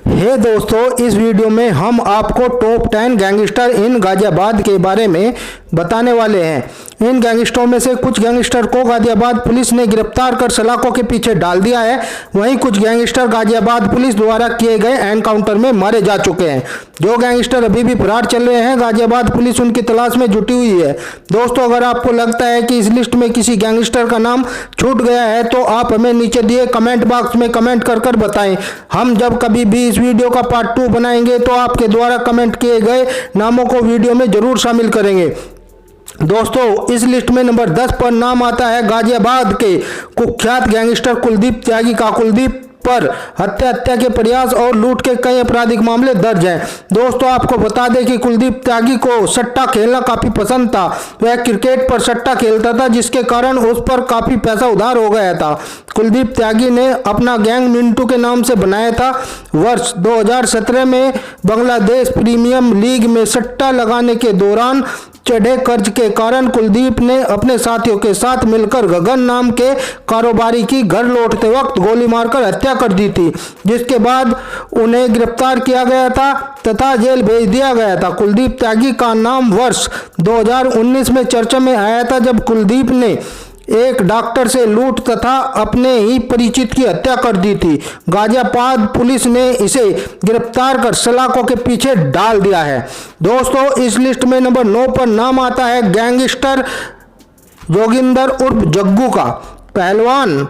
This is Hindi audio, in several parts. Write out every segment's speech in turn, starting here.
हे दोस्तों, इस वीडियो में हम आपको टॉप 10 गैंगस्टर इन गाजियाबाद के बारे में बताने वाले हैं। इन गैंगस्टरों में से कुछ गैंगस्टर को गाजियाबाद पुलिस ने गिरफ्तार कर सलाखों के पीछे डाल दिया है। वहीं कुछ गैंगस्टर गाजियाबाद पुलिस द्वारा किए गए एनकाउंटर में मारे जा चुके हैं। जो गैंगस्टर अभी भी फरार चल रहे हैं, गाजियाबाद पुलिस उनकी तलाश में जुटी हुई है। दोस्तों, अगर आपको लगता है कि इस लिस्ट में किसी गैंगस्टर का नाम छूट गया है तो आप हमें नीचे दिए कमेंट बॉक्स में कमेंट कर बताएं। हम जब कभी भी इस वीडियो का पार्ट 2 बनाएंगे तो आपके द्वारा कमेंट किए गए नामों को वीडियो में जरूर शामिल करेंगे। दोस्तों, इस लिस्ट में नंबर 10 पर नाम आता है गाजियाबाद के कुख्यात गैंगस्टर कुलदीप त्यागी का। कुलदीप पर हत्या के प्रयास और लूट के कई आपराधिक मामले दर्ज हैं। दोस्तों, आपको बता दें कि कुलदीप त्यागी को सट्टा खेलना काफी पसंद था। वह क्रिकेट पर सट्टा खेलता था, जिसके कारण उस पर काफी पैसा उधार हो गया था। कुलदीप त्यागी ने अपना गैंग मिंटू के नाम से बनाया था। वर्ष 2017 में बांग्लादेश प्रीमियम लीग में सट्टा लगाने के दौरान चढ़े कर्ज के कारण कुलदीप ने अपने साथियों के साथ मिलकर गगन नाम के कारोबारी की घर लौटते वक्त गोली मारकर हत्या कर दी थी, जिसके बाद उन्हें गिरफ्तार किया गया था तथा जेल भेज दिया गया था। कुलदीप त्यागी का नाम वर्ष 2019 में चर्चा में आया था, जब कुलदीप ने एक डॉक्टर से लूट तथा अपने ही परिचित की हत्या कर दी थी। गाजियाबाद पुलिस ने इसे गिरफ्तार कर सलाखों के पीछे डाल दिया है। दोस्तों, इस लिस्ट में नंबर 9 पर नाम आता है गैंगस्टर जोगिंदर उर्फ जग्गू का। पहलवान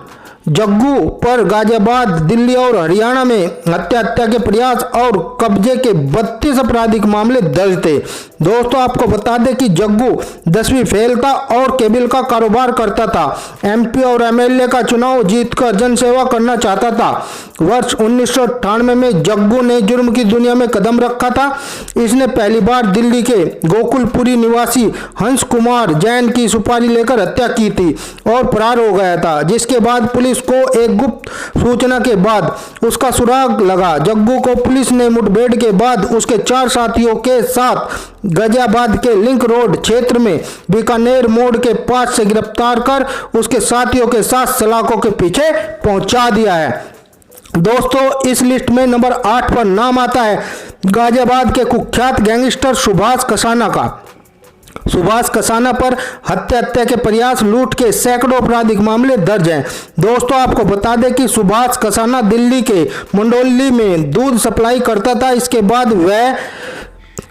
जग्गू पर गाजियाबाद, दिल्ली और हरियाणा में हत्या के प्रयास और कब्जे के 32 आपराधिक मामले दर्ज थे। दोस्तों, आपको बता दें कि जग्गू 10वीं फेल था और केबल का कारोबार करता था। एमपी और एमएलए का चुनाव जीतकर जनसेवा करना चाहता था। वर्ष 1998 में जग्गू ने जुर्म की दुनिया में कदम रखा था। इसने पहली बार दिल्ली के गोकुलपुरी निवासी हंस कुमार जैन की सुपारी लेकर हत्या की थी और फरार हो गया था, जिसके बाद पुलिस को एक गुप्त सूचना के बाद उसका सुराग लगा। जग्गू को पुलिस ने मुठभेड़ के बाद उसके 4 साथियों के साथ गाजियाबाद के लिंक रोड क्षेत्र में बीकानेर मोड़ के पास से गिरफ्तार कर उसके साथियों के साथ सलाखों के पीछे पहुंचा दिया है। दोस्तों, इस लिस्ट में नंबर 8 पर नाम आता है गाजियाबाद के कुख्यात गैंगस्टर सुभाष कसाना का। सुभाष कसाना पर हत्या के प्रयास, लूट के सैकड़ों आपराधिक मामले दर्ज हैं। दोस्तों, आपको बता दें कि सुभाष कसाना दिल्ली के मंडोली में दूध सप्लाई करता था। इसके बाद वह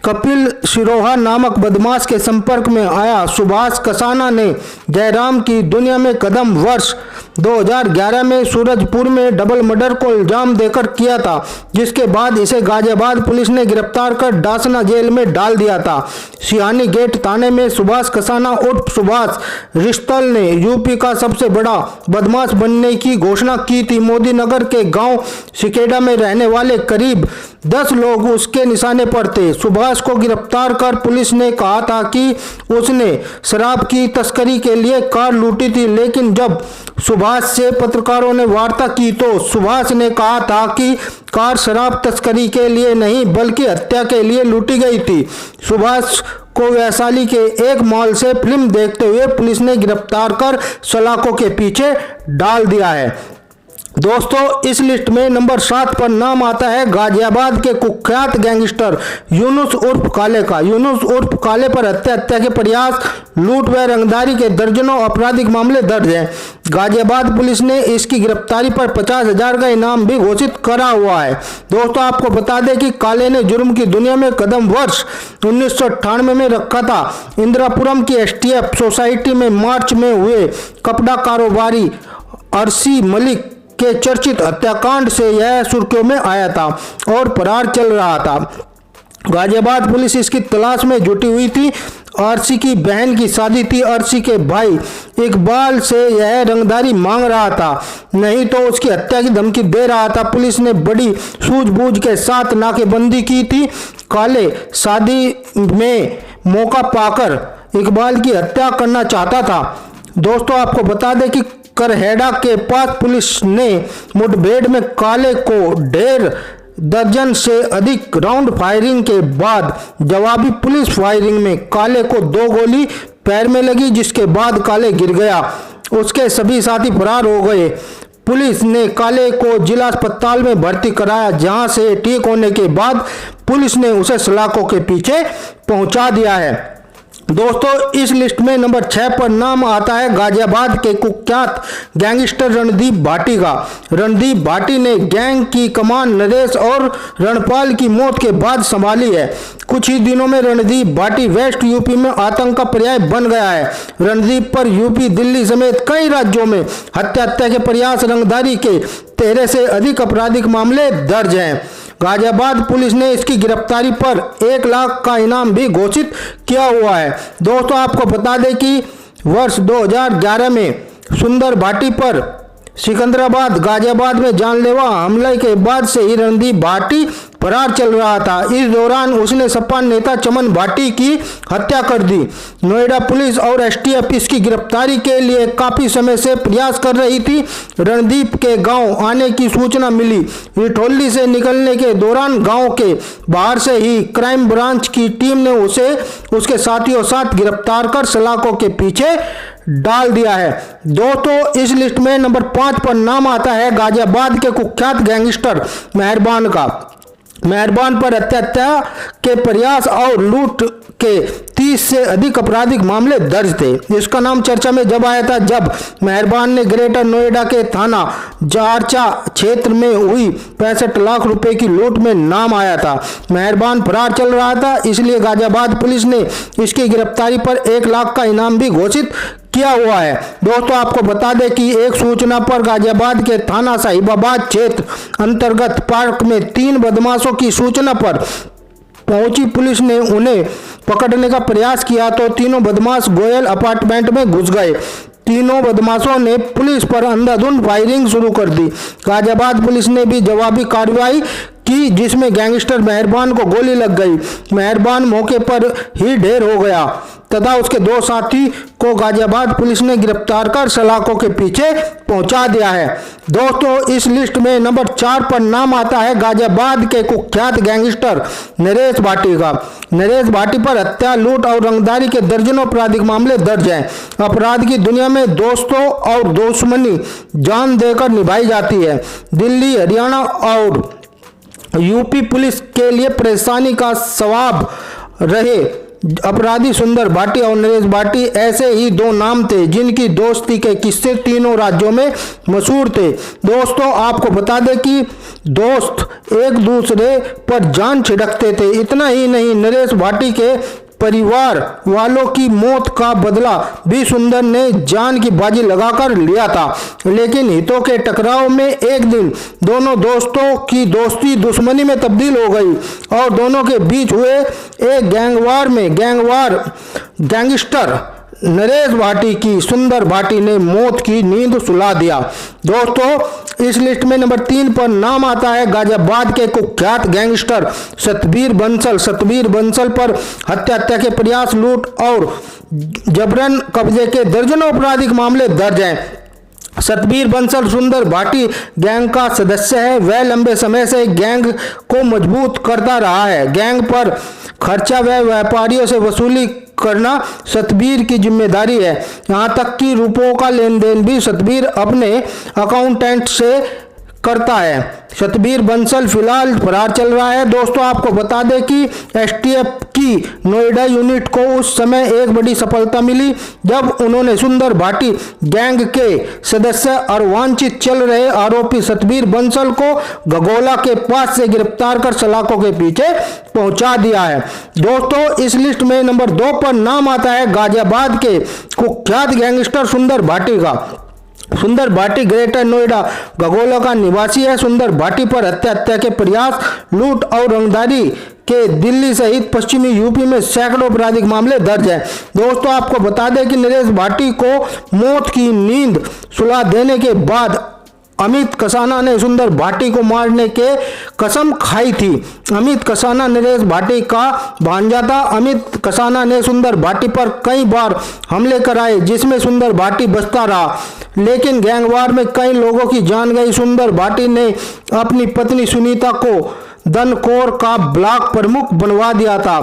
कपिल सिरोहा नामक बदमाश के संपर्क में आया। सुभाष कसाना ने जयराम की दुनिया में कदम वर्ष 2011 में सूरजपुर में डबल मर्डर को इल्जाम देकर किया था, जिसके बाद इसे गाजियाबाद पुलिस ने गिरफ्तार कर डासना जेल में डाल दिया था। सिहानी गेट थाने में सुभाष कसाना उर्फ सुभाष रिश्तल ने यूपी का सबसे बड़ा बदमाश बनने की घोषणा की थी। मोदी नगर के गांव सिकेडा में रहने वाले करीब 10 लोग उसके निशाने पर थे। सुभाष को गिरफ्तार कर पुलिस ने कहा था कि उसने शराब की तस्करी के लिए कार लूटी थी, लेकिन जब सुभाष से पत्रकारों ने वार्ता की तो सुभाष ने कहा था कि कार शराब तस्करी के लिए नहीं बल्कि हत्या के लिए लूटी गई थी। सुभाष को वैशाली के एक मॉल से फिल्म देखते हुए पुलिस ने गिरफ्तार कर सलाखों के पीछे डाल दिया है। दोस्तों, इस लिस्ट में नंबर 7 पर नाम आता है गाजियाबाद के कुख्यात गैंगस्टर यूनुस उर्फ काले का। यूनुस उर्फ काले पर हत्या के प्रयास, लूट व रंगदारी के दर्जनों आपराधिक मामले दर्ज हैं। गाजियाबाद पुलिस ने इसकी गिरफ्तारी पर 50,000 का इनाम भी घोषित करा हुआ है। दोस्तों, आपको बता दें कि काले ने जुर्म की दुनिया में कदम वर्ष 1998 में रखा था। इंदिरापुरम की एसटीएफ सोसाइटी में मार्च में हुए कपड़ा कारोबारी अरसी मलिक के चर्चित हत्याकांड से यह सुर्खियों में आया था और फरार चल रहा था। गाजियाबाद पुलिस इसकी तलाश में जुटी हुई थी। आरसी की बहन की शादी थी। आरसी के भाई इकबाल से यह रंगदारी मांग रहा था, नहीं तो उसकी हत्या की धमकी दे रहा था। पुलिस ने बड़ी सूझबूझ के साथ नाकेबंदी की थी। काले शादी में मौका पाकर इकबाल की हत्या करना चाहता था। दोस्तों, आपको बता दें कि करहेड़ा के पास पुलिस ने मुठभेड़ में काले को 1.5 दर्जन से अधिक राउंड फायरिंग के बाद जवाबी पुलिस फायरिंग में काले को 2 गोली पैर में लगी, जिसके बाद काले गिर गया। उसके सभी साथी फरार हो गए। पुलिस ने काले को जिला अस्पताल में भर्ती कराया, जहां से ठीक होने के बाद पुलिस ने उसे सलाखों के पीछे पहुंचा दिया है। दोस्तों, इस लिस्ट में नंबर 6 पर नाम आता है गाजियाबाद के कुख्यात गैंगस्टर रणदीप भाटी का। रणदीप भाटी ने गैंग की कमान नरेश और रणपाल की मौत के बाद संभाली है। कुछ ही दिनों में रणदीप भाटी वेस्ट यूपी में आतंक का पर्याय बन गया है। रणदीप पर यूपी, दिल्ली समेत कई राज्यों में हत्या के प्रयास, रंगदारी के 13 से अधिक आपराधिक मामले दर्ज हैं। गाजियाबाद पुलिस ने इसकी गिरफ्तारी पर 1 लाख का इनाम भी घोषित किया हुआ है। दोस्तों, आपको बता दें कि वर्ष 2011 में सुंदर भाटी पर सिकंदराबाद गाजियाबाद में जानलेवा हमले के बाद से ही रणदीप भाटी फरार चल रहा था। इस दौरान उसने सपा नेता चमन भाटी की हत्या कर दी। नोएडा पुलिस और एसटीएफ इसकी गिरफ्तारी के लिए काफी समय से प्रयास कर रही थी। रणदीप के गांव आने की सूचना मिली। रिठौली से निकलने के दौरान गांव के बाहर से ही क्राइम ब्रांच की टीम ने उसे उसके साथियों साथ गिरफ्तार कर सलाखों के पीछे डाल दिया है। दोस्तों, इस लिस्ट में नंबर 5 पर नाम आता है गाजियाबाद के कुख्यात गैंगस्टर मेहरबान का। मेहरबान पर हत्या के प्रयास और लूट के 30 से अधिक आपराधिक मामले दर्ज थे। इसका नाम चर्चा में जब आया था जब मेहरबान ने ग्रेटर नोएडा के थाना जारचा क्षेत्र में हुई 65 लाख रुपए की लूट में नाम आया था। मेहरबान फरार चल रहा था, इसलिए गाजियाबाद पुलिस ने इसकी गिरफ्तारी पर 1 लाख का इनाम भी घोषित किया हुआ है। दोस्तों, आपको बता दें कि एक सूचना पर गाजियाबाद के थाना साहिबाबाद क्षेत्र अंतर्गत पार्क में 3 बदमाशों की सूचना पर पहुंची पुलिस ने उन्हें पकड़ने का प्रयास किया तो तीनों बदमाश गोयल अपार्टमेंट में घुस गए। तीनों बदमाशों ने पुलिस पर अंधाधुंध फायरिंग शुरू कर दी। गाजियाबाद पुलिस ने भी जवाबी कार्रवाई की, जिसमें गैंगस्टर मेहरबान को गोली लग गई। मेहरबान मौके पर ही ढेर हो गया तथा उसके 2 साथी को गाजियाबाद पुलिस ने गिरफ्तार कर सलाखों के पीछे पहुंचा दिया है। दोस्तों, इस लिस्ट में नंबर 4 पर नाम आता है गाजियाबाद के कुख्यात गैंगस्टर नरेश भाटी का। नरेश भाटी पर हत्या, लूट और रंगदारी के दर्जनों आपराधिक मामले दर्ज हैं। अपराध की दुनिया में दोस्तों और दुश्मनी जान देकर निभाई जाती है। दिल्ली, हरियाणा और यूपी पुलिस के लिए परेशानी का सवाब रहे अपराधी सुंदर भाटी और नरेश भाटी ऐसे ही 2 नाम थे जिनकी दोस्ती के किस्से तीनों राज्यों में मशहूर थे। दोस्तों, आपको बता दें कि दोस्त एक दूसरे पर जान छिड़कते थे। इतना ही नहीं, नरेश भाटी के परिवार वालों की मौत का बदला भी सुंदर ने जान की बाजी लगाकर लिया था। लेकिन हितों के टकराव में एक दिन दोनों दोस्तों की दोस्ती दुश्मनी में तब्दील हो गई और दोनों के बीच हुए एक गैंगवार में गैंगस्टर नरेश भाटी की सुंदर भाटी ने मौत की नींद सुला दिया। दोस्तों, इस लिस्ट में नंबर 3 पर नाम आता है गाजियाबाद के कुख्यात गैंगस्टर सतबीर बंसल। सतबीर बंसल पर हत्या के प्रयास, लूट और जबरन कब्जे के दर्जनों आपराधिक मामले दर्ज हैं। सतबीर बंसल सुंदर भाटी गैंग का सदस्य है। वह लंबे समय से गैंग को मजबूत करता रहा है। गैंग पर खर्चा व व्यापारियों से वसूली करना सतबीर की जिम्मेदारी है। यहाँ तक कि रुपयों का लेन देन भी सतबीर अपने अकाउंटेंट से करता है। सतबीर बंसल फिलहाल फरार चल रहा है। दोस्तों, आपको बता दें कि एसटीएफ की नोएडा यूनिट को उस समय एक बड़ी सफलता मिली जब उन्होंने सुंदर भाटी गैंग के सदस्य और वांछित चल रहे आरोपी सतबीर बंसल को गगोला के पास से गिरफ्तार कर सलाखों के पीछे पहुंचा दिया है। दोस्तों, इस लिस्ट में नंबर 2 पर नाम आता है गाजियाबाद के कुख्यात गैंगस्टर सुंदर भाटी का। सुंदर भाटी ग्रेटर नोएडा गगोला का निवासी है। सुंदर भाटी पर हत्या के प्रयास, लूट और रंगदारी के दिल्ली सहित पश्चिमी यूपी में सैकड़ों आपराधिक मामले दर्ज हैं। दोस्तों, आपको बता दें कि नरेश भाटी को मौत की नींद सुला देने के बाद अमित कसाना ने सुंदर भाटी को मारने के कसम खाई थी। अमित कसाना नरेश भाटी का भांजा था। अमित कसाना ने सुंदर भाटी पर कई बार हमले कराए जिसमें सुंदर भाटी बचता रहा, लेकिन गैंगवार में कई लोगों की जान गई। सुंदर भाटी ने अपनी पत्नी सुनीता को दनकोर का ब्लॉक प्रमुख बनवा दिया था।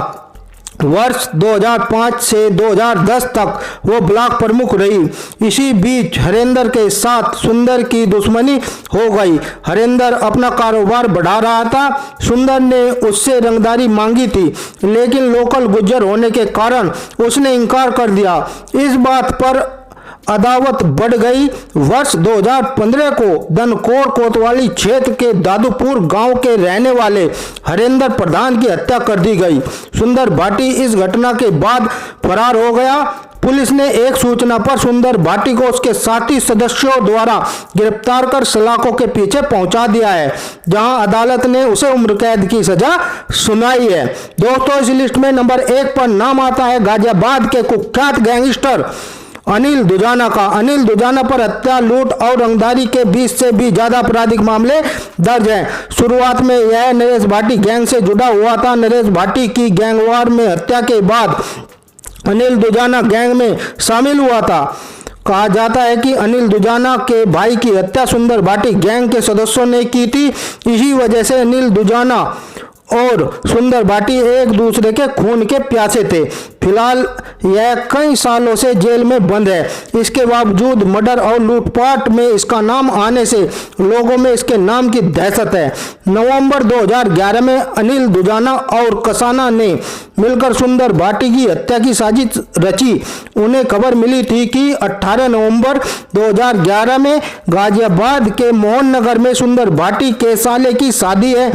वर्ष 2005 से 2010 तक वो ब्लॉक प्रमुख रही। इसी बीच हरेंद्र के साथ सुंदर की दुश्मनी हो गई। हरेंद्र अपना कारोबार बढ़ा रहा था। सुंदर ने उससे रंगदारी मांगी थी, लेकिन लोकल गुज्जर होने के कारण उसने इनकार कर दिया। इस बात पर अदावत बढ़ गई। वर्ष 2015 को धनकोर कोतवाली क्षेत्र के दादूपुर गांव के रहने वाले हरेंद्र प्रधान की हत्या कर दी गई। सुंदर भाटी इस घटना के बाद फरार हो गया। पुलिस ने एक सूचना पर सुंदर भाटी को उसके साथी सदस्यों द्वारा गिरफ्तार कर सलाखों के पीछे पहुंचा दिया है, जहां अदालत ने उसे उम्र कैद की सजा सुनाई है। दोस्तों, इस लिस्ट में नंबर 1 पर नाम आता है गाजियाबाद के कुख्यात गैंगस्टर अनिल दुजाना का। अनिल दुजाना पर हत्या, लूट और रंगदारी के 20 से भी ज्यादा आपराधिक मामले दर्ज हैं। शुरुआत में यह नरेश भाटी गैंग से जुड़ा हुआ था। नरेश भाटी की गैंगवार में हत्या के बाद अनिल दुजाना गैंग में शामिल हुआ था। कहा जाता है कि अनिल दुजाना के भाई की हत्या सुंदर भाटी गैंग के सदस्यों ने की थी। इसी वजह से अनिल दुजाना और सुंदर भाटी एक दूसरे के खून के प्यासे थे। फिलहाल यह कई सालों से जेल में बंद है। इसके बावजूद मर्डर और लूटपाट में इसका नाम आने से लोगों में इसके नाम की दहशत है। नवंबर 2011 में अनिल दुजाना और कसाना ने मिलकर सुंदर भाटी की हत्या की साजिश रची। उन्हें खबर मिली थी कि 18 नवंबर 2011 में गाजियाबाद के मोहन नगर में सुंदर भाटी के साले की शादी है।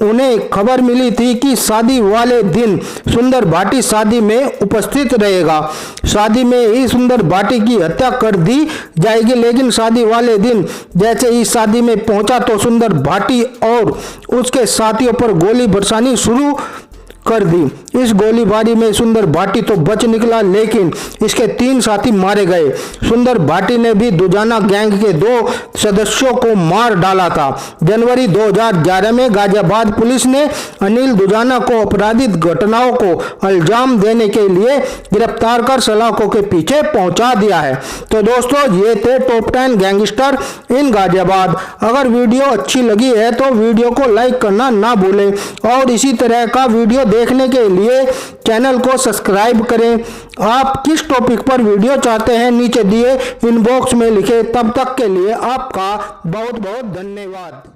उन्हें खबर मिली थी कि शादी वाले दिन सुंदर भाटी शादी में उपस्थित रहेगा। शादी में ही सुंदर भाटी की हत्या कर दी जाएगी, लेकिन शादी वाले दिन जैसे ही शादी में पहुंचा तो सुंदर भाटी और उसके साथियों पर गोली बरसानी शुरू कर दी। इस गोलीबारी में सुंदर भाटी तो बच निकला, लेकिन इसके 3 साथी मारे गए। सुंदर भाटी ने भी दुजाना गैंग के 2 सदस्यों को मार डाला था। जनवरी 2011 में गाजियाबाद पुलिस ने अनिल दुजाना को आपराधिक घटनाओं को अंजाम देने के लिए गिरफ्तार कर सलाखों के पीछे पहुंचा दिया है। तो दोस्तों, ये थे टॉप 10 गैंगस्टर इन गाजियाबाद। अगर वीडियो अच्छी लगी है तो वीडियो को लाइक करना ना भूलें और इसी तरह का वीडियो देखने के लिए चैनल को सब्सक्राइब करें। आप किस टॉपिक पर वीडियो चाहते हैं नीचे दिए इनबॉक्स में लिखें। तब तक के लिए आपका बहुत बहुत धन्यवाद।